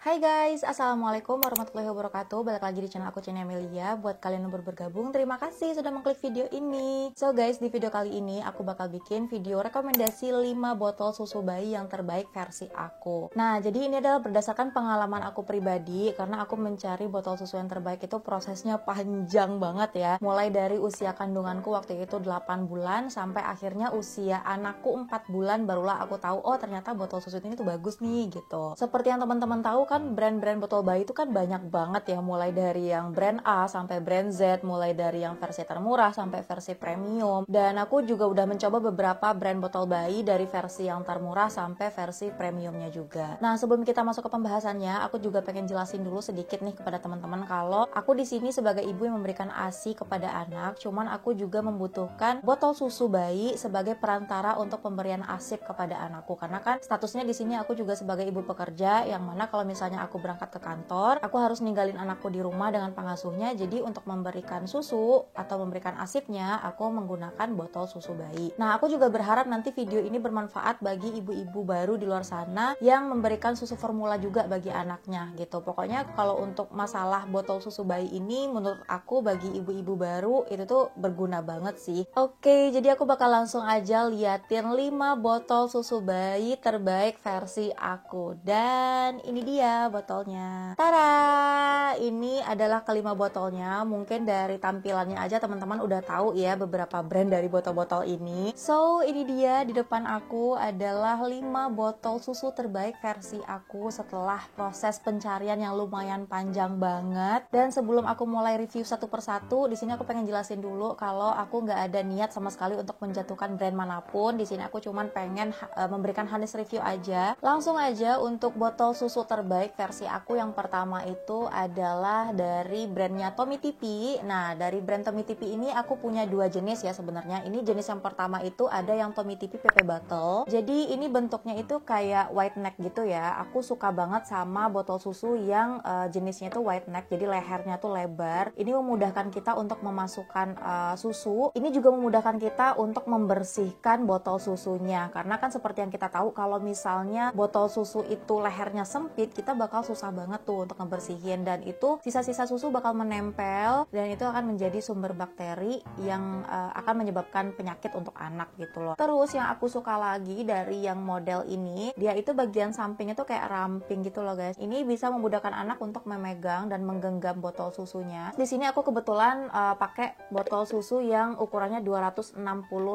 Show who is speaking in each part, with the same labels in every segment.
Speaker 1: Hai guys, Assalamualaikum warahmatullahi wabarakatuh. Balik lagi di channel aku, Channel Amelia. Buat kalian yang baru bergabung, terima kasih sudah mengklik video ini. So guys, di video kali ini aku bakal bikin video rekomendasi 5 botol susu bayi yang terbaik versi aku. Nah, jadi ini adalah berdasarkan pengalaman aku pribadi, karena aku mencari botol susu yang terbaik itu prosesnya panjang banget ya. Mulai dari usia kandunganku waktu itu 8 bulan, sampai akhirnya usia anakku 4 bulan barulah aku tahu, oh ternyata botol susu ini tuh bagus nih gitu. Seperti yang teman-teman tahu kan, brand-brand botol bayi itu kan banyak banget ya, mulai dari yang brand A sampai brand Z, mulai dari yang versi termurah sampai versi premium. Dan aku juga udah mencoba beberapa brand botol bayi dari versi yang termurah sampai versi premiumnya juga. Nah, sebelum kita masuk ke pembahasannya, aku juga pengen jelasin dulu sedikit nih kepada teman-teman kalau aku di sini sebagai ibu yang memberikan ASI kepada anak, cuman aku juga membutuhkan botol susu bayi sebagai perantara untuk pemberian ASI kepada anakku, karena kan statusnya di sini aku juga sebagai ibu pekerja, yang mana kalau misalnya aku berangkat ke kantor, aku harus ninggalin anakku di rumah dengan pengasuhnya. Jadi untuk memberikan susu atau memberikan ASIP-nya, aku menggunakan botol susu bayi. Nah, aku juga berharap nanti video ini bermanfaat bagi ibu-ibu baru di luar sana yang memberikan susu formula juga bagi anaknya gitu. Pokoknya kalau untuk masalah botol susu bayi ini, menurut aku bagi ibu-ibu baru itu tuh berguna banget sih. Oke, jadi aku bakal langsung aja liatin 5 botol susu bayi terbaik versi aku. Dan ini dia botolnya. Tada! Ini adalah kelima botolnya. Mungkin dari tampilannya aja teman-teman udah tahu ya beberapa brand dari botol-botol ini. So, ini dia di depan aku adalah 5 botol susu terbaik versi aku setelah proses pencarian yang lumayan panjang banget. Dan sebelum aku mulai review satu persatu, di sini aku pengen jelasin dulu kalau aku nggak ada niat sama sekali untuk menjatuhkan brand manapun. Di sini aku cuman pengen memberikan honest review aja. Langsung aja untuk botol susu terbaik versi aku, yang pertama itu adalah dari brandnya Tommee Tipi. Nah, dari brand Tommee Tipi ini aku punya dua jenis ya sebenarnya. Ini jenis yang pertama itu ada yang Tommee Tipi PP Bottle. Jadi ini bentuknya itu kayak white neck gitu ya. Aku suka banget sama botol susu yang jenisnya itu white neck. Jadi lehernya tuh lebar. Ini memudahkan kita untuk memasukkan susu. Ini juga memudahkan kita untuk membersihkan botol susunya. Karena kan seperti yang kita tahu, kalau misalnya botol susu itu lehernya sempit, kita bakal susah banget tuh untuk ngebersihin, dan itu sisa-sisa susu bakal menempel dan itu akan menjadi sumber bakteri yang akan menyebabkan penyakit untuk anak gitu loh. Terus yang aku suka lagi dari yang model ini, dia itu bagian sampingnya tuh kayak ramping gitu loh guys. Ini bisa memudahkan anak untuk memegang dan menggenggam botol susunya. Di sini aku kebetulan pakai botol susu yang ukurannya 260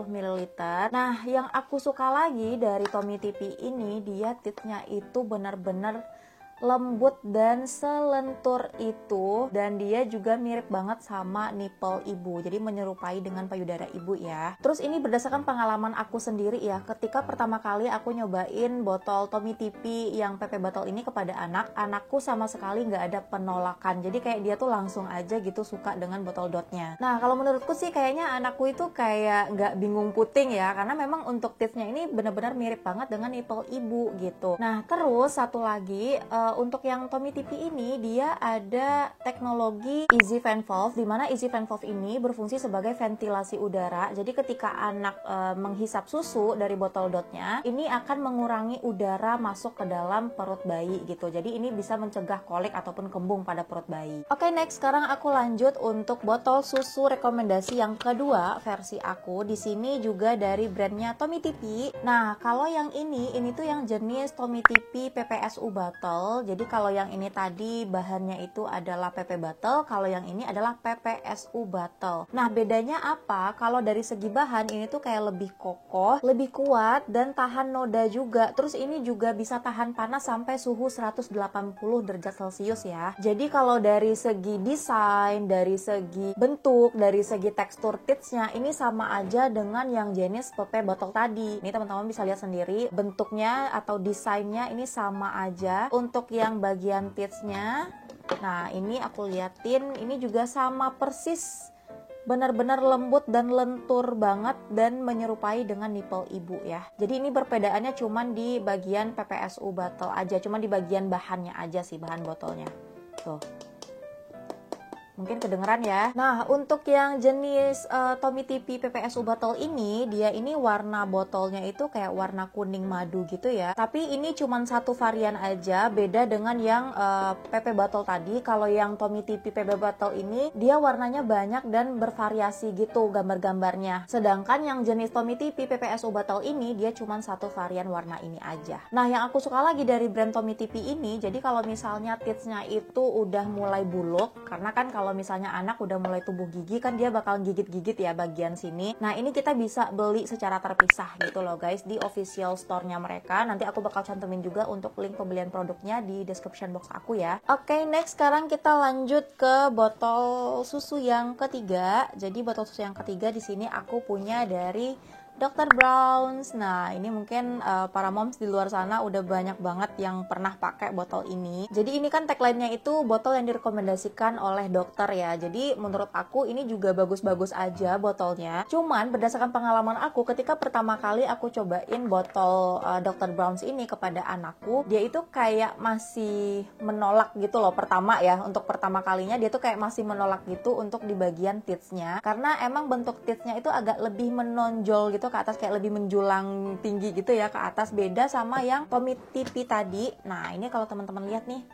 Speaker 1: ml. Nah, yang aku suka lagi dari Tommee Tipi ini, dia titnya itu benar-benar lembut dan selentur itu, dan dia juga mirip banget sama nipple ibu, jadi menyerupai dengan payudara ibu ya. Terus ini berdasarkan pengalaman aku sendiri ya, ketika pertama kali aku nyobain botol Tommee Tipi yang PP botol ini kepada anakku sama sekali nggak ada penolakan, jadi kayak dia tuh langsung aja gitu suka dengan botol dotnya. Nah, kalau menurutku sih kayaknya anakku itu kayak nggak bingung puting ya, karena memang untuk titsnya ini benar-benar mirip banget dengan nipple ibu gitu. Nah, terus satu lagi, untuk yang Tommee Tipi ini dia ada teknologi Easy Fan Valve, dimana Easy Fan Valve ini berfungsi sebagai ventilasi udara. Jadi ketika anak menghisap susu dari botol dotnya, ini akan mengurangi udara masuk ke dalam perut bayi gitu. Jadi ini bisa mencegah kolik ataupun kembung pada perut bayi. Oke, next, sekarang aku lanjut untuk botol susu rekomendasi yang kedua versi aku. Di sini juga dari brandnya Tommee Tipi. Nah, kalau yang ini tuh yang jenis Tommee Tipi PPSU bottle. Jadi kalau yang ini tadi bahannya itu adalah PP bottle, kalau yang ini adalah PPSU bottle. Nah, bedanya apa? Kalau dari segi bahan ini tuh kayak lebih kokoh, lebih kuat, dan tahan noda juga. Terus ini juga bisa tahan panas sampai suhu 180 derajat Celcius ya. Jadi kalau dari segi desain, dari segi bentuk, dari segi tekstur titsnya, ini sama aja dengan yang jenis PP bottle tadi. Ini teman-teman bisa lihat sendiri bentuknya atau desainnya ini sama aja. Untuk yang bagian titsnya, nah ini aku liatin, ini juga sama persis, benar-benar lembut dan lentur banget dan menyerupai dengan nipple ibu ya. Jadi ini perbedaannya cuman di bagian PPSU bottle aja, cuman di bagian bahannya aja sih, bahan botolnya tuh. Mungkin kedengeran ya. Nah, untuk yang jenis Tommy TP PPSU botol ini, dia ini warna botolnya itu kayak warna kuning madu gitu ya. Tapi ini cuma satu varian aja, beda dengan yang PP botol tadi. Kalau yang Tommy TP PP botol ini, dia warnanya banyak dan bervariasi gitu gambar-gambarnya. Sedangkan yang jenis Tommy TP PPSU botol ini, dia cuma satu varian warna ini aja. Nah, yang aku suka lagi dari brand Tommy TP ini, jadi kalau misalnya titsnya itu udah mulai buluk, karena kan kalau misalnya anak udah mulai tumbuh gigi kan dia bakal gigit-gigit ya bagian sini. Nah, ini kita bisa beli secara terpisah gitu loh guys di official store-nya mereka. Nanti aku bakal cantumin juga untuk link pembelian produknya di description box aku ya. Oke, next sekarang kita lanjut ke botol susu yang ketiga. Jadi botol susu yang ketiga di sini aku punya dari Dr. Bronze. Nah, ini mungkin para moms di luar sana udah banyak banget yang pernah pakai botol ini. Jadi ini kan tagline-nya itu botol yang direkomendasikan oleh dokter ya. Jadi menurut aku ini juga bagus-bagus aja botolnya. Cuman berdasarkan pengalaman aku ketika pertama kali aku cobain botol Dr. Bronze ini kepada anakku, dia itu kayak masih menolak gitu loh pertama ya. Untuk pertama kalinya dia tuh kayak masih menolak gitu untuk di bagian titsnya. Karena emang bentuk titsnya itu agak lebih menonjol gitu ke atas, kayak lebih menjulang tinggi gitu ya ke atas, beda sama yang Tommy TP tadi. Nah, ini kalau teman-teman lihat nih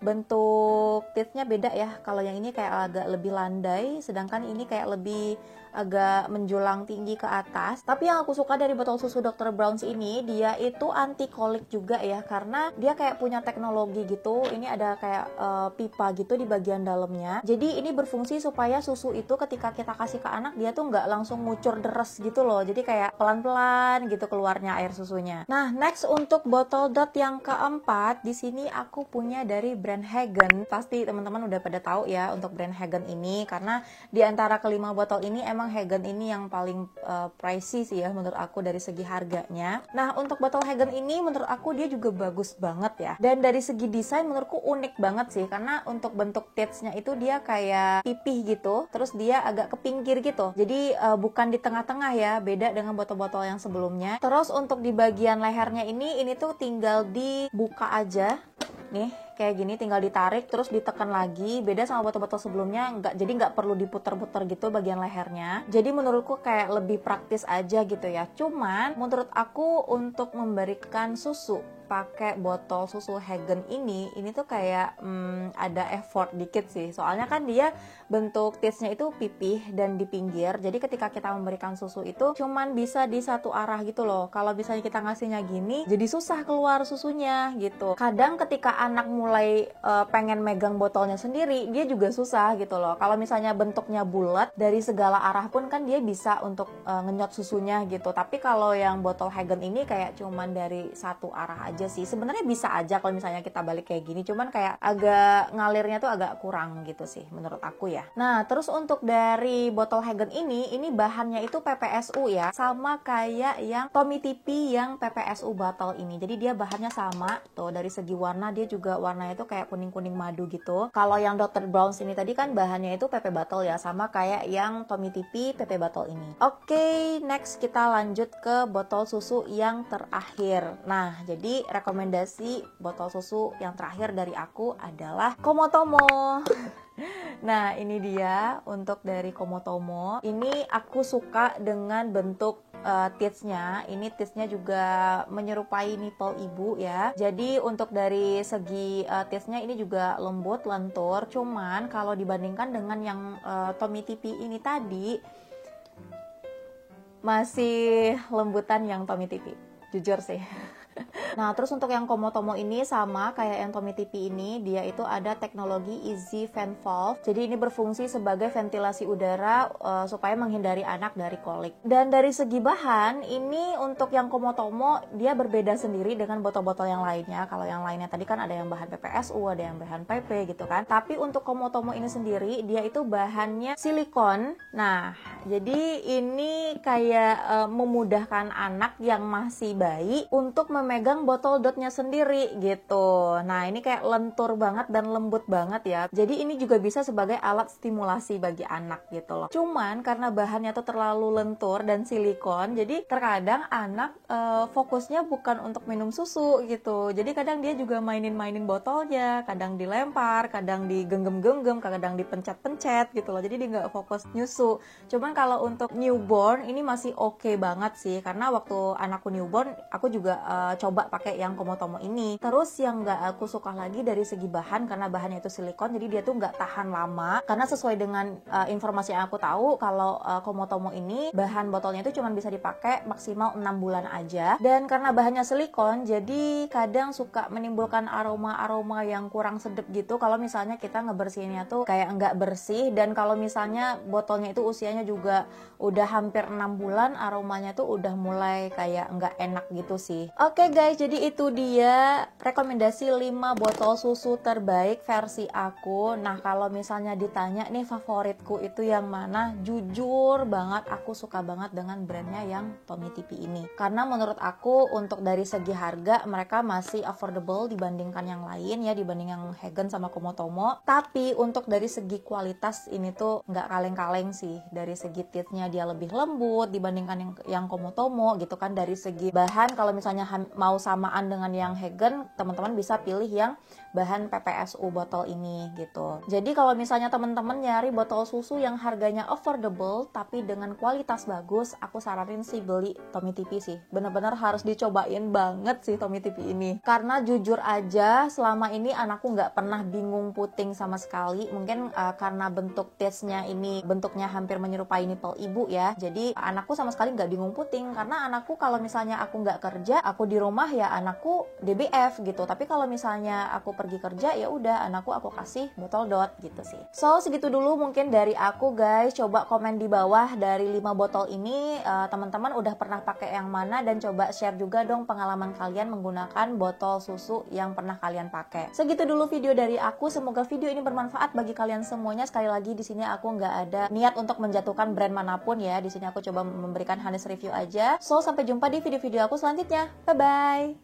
Speaker 1: bentuk titsnya beda ya. Kalau yang ini kayak agak lebih landai, sedangkan ini kayak lebih agak menjulang tinggi ke atas. Tapi yang aku suka dari botol susu Dr. Bronze ini, dia itu anti kolik juga ya, karena dia kayak punya teknologi gitu. Ini ada kayak pipa gitu di bagian dalamnya. Jadi ini berfungsi supaya susu itu ketika kita kasih ke anak, dia tuh nggak langsung ngucur deres gitu loh. Jadi kayak pelan-pelan gitu keluarnya air susunya. Nah, next untuk botol dot yang keempat, di sini aku punya dari brand Hagen. Pasti teman-teman udah pada tahu ya untuk brand Hagen ini, karena di antara kelima botol ini emang Hagen ini yang paling pricey sih ya menurut aku dari segi harganya. Nah, untuk botol Hagen ini menurut aku dia juga bagus banget ya. Dan dari segi desain menurutku unik banget sih, karena untuk bentuk titsnya itu dia kayak pipih gitu, terus dia agak ke pinggir gitu. Jadi bukan di tengah-tengah ya, beda dengan botol-botol yang sebelumnya. Terus untuk di bagian lehernya ini tuh tinggal dibuka aja. Nih, kayak gini tinggal ditarik terus ditekan lagi. Beda sama botol-botol sebelumnya, jadi nggak perlu diputer-puter gitu bagian lehernya. Jadi menurutku kayak lebih praktis aja gitu ya. Cuman menurut aku untuk memberikan susu pakai botol susu Hagen ini tuh kayak ada effort dikit sih. Soalnya kan dia bentuk titsnya itu pipih dan di pinggir. Jadi ketika kita memberikan susu itu cuman bisa di satu arah gitu loh. Kalau misalnya kita ngasihnya gini, jadi susah keluar susunya gitu. Kadang ketika anak mulai pengen megang botolnya sendiri, dia juga susah gitu loh. Kalau misalnya bentuknya bulat, dari segala arah pun kan dia bisa untuk ngenyot susunya gitu. Tapi kalau yang botol Hagen ini kayak cuman dari satu arah aja sih. Sebenarnya bisa aja kalau misalnya kita balik kayak gini, cuman kayak agak ngalirnya tuh agak kurang gitu sih menurut aku ya. Nah, terus untuk dari botol Hagen ini bahannya itu PPSU ya, sama kayak yang Tommy TP yang PPSU botol ini. Jadi dia bahannya sama tuh, dari segi warna dia juga warnanya itu kayak kuning-kuning madu gitu. Kalau yang Dr. Bronze ini tadi kan bahannya itu PP botol ya, sama kayak yang Tommy TP PP botol ini. Oke, next kita lanjut ke botol susu yang terakhir. Nah, jadi rekomendasi botol susu yang terakhir dari aku adalah Komotomo. Nah, ini dia untuk dari Komotomo. Ini aku suka dengan bentuk titsnya. Ini titsnya juga menyerupai nipple ibu ya. Jadi untuk dari segi titsnya ini juga lembut, lentur. Cuman kalau dibandingkan dengan yang Tommy TP ini tadi, masih lembutan yang Tommy TP, jujur sih. Nah, terus untuk yang Komotomo ini sama kayak yang Tommy TP ini, dia itu ada teknologi Easy Fan Valve. Jadi ini berfungsi sebagai ventilasi udara supaya menghindari anak dari kolik. Dan dari segi bahan, ini untuk yang Komotomo dia berbeda sendiri dengan botol-botol yang lainnya. Kalau yang lainnya tadi kan ada yang bahan PPSU, ada yang bahan PP gitu kan. Tapi untuk Komotomo ini sendiri, dia itu bahannya silikon. Nah, jadi ini kayak memudahkan anak yang masih bayi untuk memegang dalam botol dotnya sendiri gitu. Nah, ini kayak lentur banget dan lembut banget ya. Jadi ini juga bisa sebagai alat stimulasi bagi anak gitu loh. Cuman karena bahannya tuh terlalu lentur dan silikon, jadi terkadang anak fokusnya bukan untuk minum susu gitu. Jadi kadang dia juga mainin botolnya, kadang dilempar, kadang digenggam-genggam, kadang dipencet-pencet gitu loh. Jadi dia nggak fokus nyusu. Cuman kalau untuk newborn ini masih oke banget sih, karena waktu anakku newborn aku juga coba pakai yang Komotomo ini. Terus yang nggak aku suka lagi dari segi bahan, karena bahannya itu silikon, jadi dia tuh nggak tahan lama. Karena sesuai dengan informasi yang aku tahu, kalau Komotomo ini bahan botolnya itu cuma bisa dipakai maksimal 6 bulan aja. Dan karena bahannya silikon, jadi kadang suka menimbulkan aroma-aroma yang kurang sedap gitu kalau misalnya kita ngebersihinnya tuh kayak nggak bersih. Dan kalau misalnya botolnya itu usianya juga udah hampir 6 bulan, aromanya tuh udah mulai kayak nggak enak gitu sih. Oke guys, jadi itu dia rekomendasi 5 botol susu terbaik versi aku. Nah, kalau misalnya ditanya nih favoritku itu yang mana, jujur banget aku suka banget dengan brandnya yang Tommee ini. Karena menurut aku untuk dari segi harga mereka masih affordable dibandingkan yang lain ya, dibanding yang Hagen sama Komotomo. Tapi untuk dari segi kualitas ini tuh nggak kaleng-kaleng sih. Dari segi teethnya dia lebih lembut dibandingkan yang Komotomo gitu kan. Dari segi bahan kalau misalnya mau samaan dengan yang Hagen, teman-teman bisa pilih yang bahan PPSU botol ini gitu. Jadi kalau misalnya teman-teman nyari botol susu yang harganya affordable tapi dengan kualitas bagus, aku saranin sih beli Tommee sih. Bener-bener harus dicobain banget sih Tommee ini. Karena jujur aja selama ini anakku nggak pernah bingung puting sama sekali. Mungkin karena bentuk taste-nya ini bentuknya hampir menyerupai nipple ibu ya. Jadi anakku sama sekali nggak bingung puting. Karena anakku kalau misalnya aku nggak kerja, aku di rumah ya anakku DBF gitu. Tapi kalau misalnya aku pergi kerja ya udah anakku aku kasih botol dot gitu sih. So segitu dulu mungkin dari aku guys. Coba komen di bawah dari 5 botol ini teman-teman udah pernah pakai yang mana, dan coba share juga dong pengalaman kalian menggunakan botol susu yang pernah kalian pakai. Segitu dulu video dari aku. Semoga video ini bermanfaat bagi kalian semuanya. Sekali lagi di sini aku nggak ada niat untuk menjatuhkan brand manapun ya. Di sini aku coba memberikan honest review aja. So sampai jumpa di video-video aku selanjutnya. Bye bye.